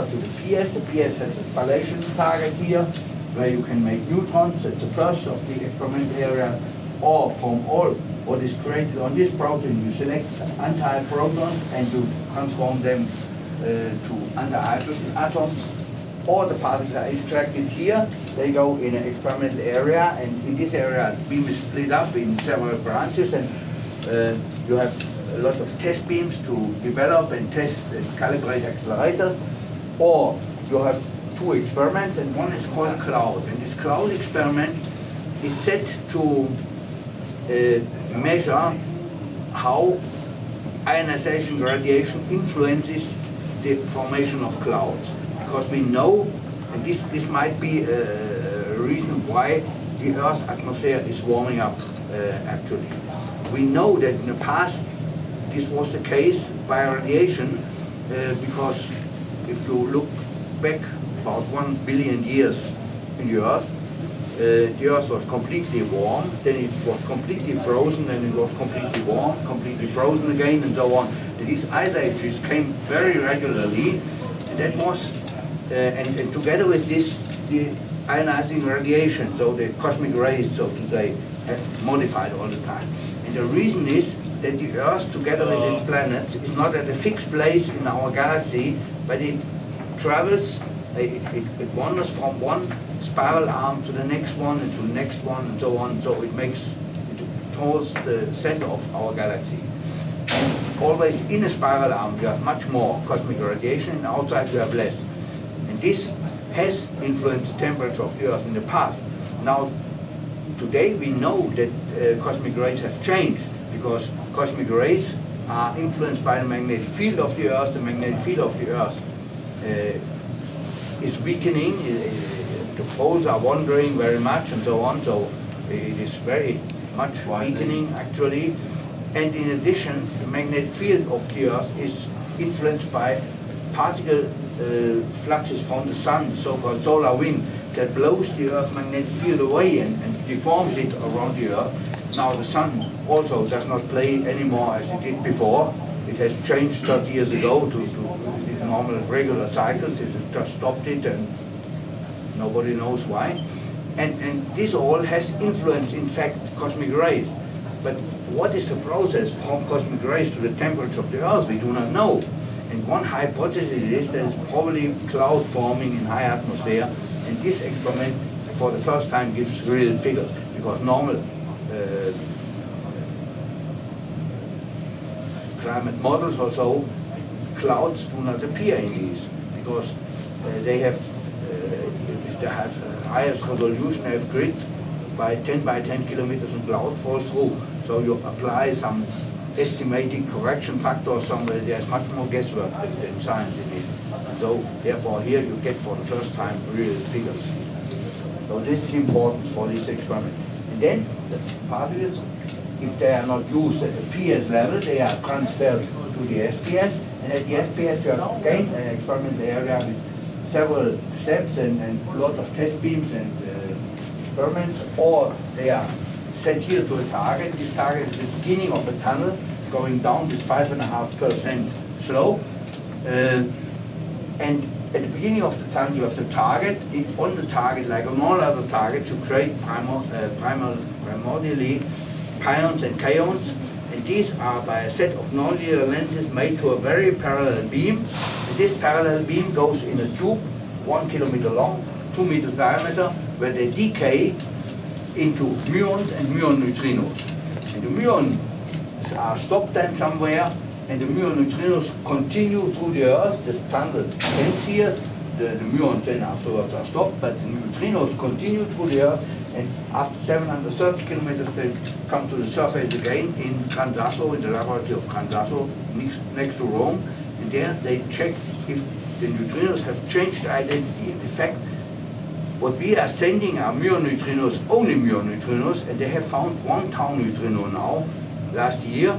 To the PS. The PS has a spallation target here, where you can make neutrons at the first of the experiment area, or from all what is created on this protein, you select anti-protons and you transform them to anti-hydrogen atoms. All the particles are extracted here. They go in an experimental area, and in this area, the beam is split up in several branches, and you have a lot of test beams to develop and test and calibrate accelerators. Or you have two experiments, and one is called cloud. And this cloud experiment is set to measure how ionization radiation influences the formation of clouds. Because we know, and this might be a reason why the Earth's atmosphere is warming up actually. We know that in the past this was the case by radiation because if you look back about 1 billion years in the Earth was completely warm, then it was completely frozen, then it was completely warm, completely frozen again, and so on. And these ice ages came very regularly, and that was, and together with this, the ionizing radiation, so the cosmic rays, so to say, have modified all the time. And the reason is that the Earth, together with its planets, is not at a fixed place in our galaxy, but it travels, it wanders from one spiral arm to the next one, and to the next one, and so on. So it makes it towards the center of our galaxy. And always in a spiral arm, you have much more cosmic radiation, and outside you have less. And this has influenced the temperature of the Earth in the past. Now, today we know that cosmic rays have changed, because cosmic rays are influenced by the magnetic field of the Earth. The magnetic field of the Earth is weakening, the poles are wandering very much, and so on, so it is very much weakening actually. And in addition, the magnetic field of the Earth is influenced by particle fluxes from the sun, so-called solar wind, that blows the Earth's magnetic field away and deforms it around the Earth. Now the sun also does not play anymore as it did before. It has changed 30 years ago to normal regular cycles. It just stopped it, and nobody knows why. And this all has influenced, in fact, cosmic rays. But what is the process from cosmic rays to the temperature of the Earth? We do not know. And one hypothesis is that it's probably cloud forming in high atmosphere. And this experiment, for the first time, gives real figures, because normal climate models or so, clouds do not appear in these, because they have, if they have highest resolution, they have grid by 10 kilometers, and cloud falls through. So you apply some estimated correction factor somewhere. There's much more guesswork than science in it. So therefore here you get for the first time real figures. So this is important for this experiment. And then the particles, if they are not used at the PS level, they are transferred to the SPS, and at the SPS you have again an experimental area with several steps and a lot of test beams and experiments, or they are sent here to a target. This target is the beginning of a tunnel going down with 5.5% slope. And at the beginning of the tunnel you have the target. On the target, like on all other targets, you create primordially pions and kaons, and these are by a set of nonlinear lenses made to a very parallel beam. And this parallel beam goes in a tube 1 kilometer long, 2 meters diameter, where they decay into muons and muon neutrinos. And the muons are stopped then somewhere, and the muon neutrinos continue through the Earth. The tunnel ends here, the muons then afterwards are stopped, but the neutrinos continue through the Earth, and after 730 kilometers they come to the surface again in Gran Sasso, in the laboratory of Gran Sasso, next to Rome, and there they check if the neutrinos have changed identity. In fact, what we are sending are muon neutrinos, only muon neutrinos, and they have found one tau neutrino now, last year,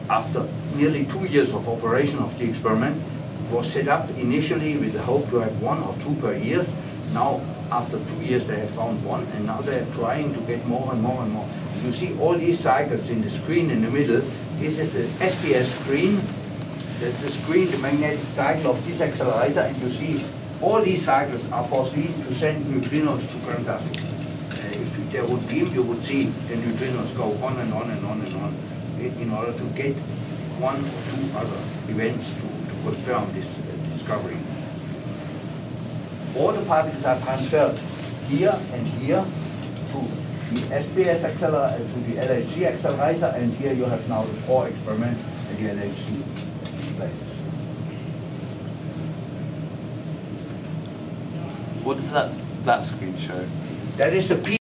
after nearly 2 years of operation of the experiment. It was set up initially with the hope to have 1 or 2 per year. Now, after 2 years, they have found one, and now they are trying to get more and more and more. You see all these cycles in the screen in the middle. This is the SPS screen, the screen, the magnetic cycle of this accelerator, and you see all these cycles are foreseen to send neutrinos to quantum. If there would be, you would see the neutrinos go on and on and on and on in order to get one or two other events to confirm this discovery. All the particles are transferred here and here to the SPS accelerator, to the LHC accelerator, and here you have now the 4 experiments at the LHC places. What does that screen show? That is the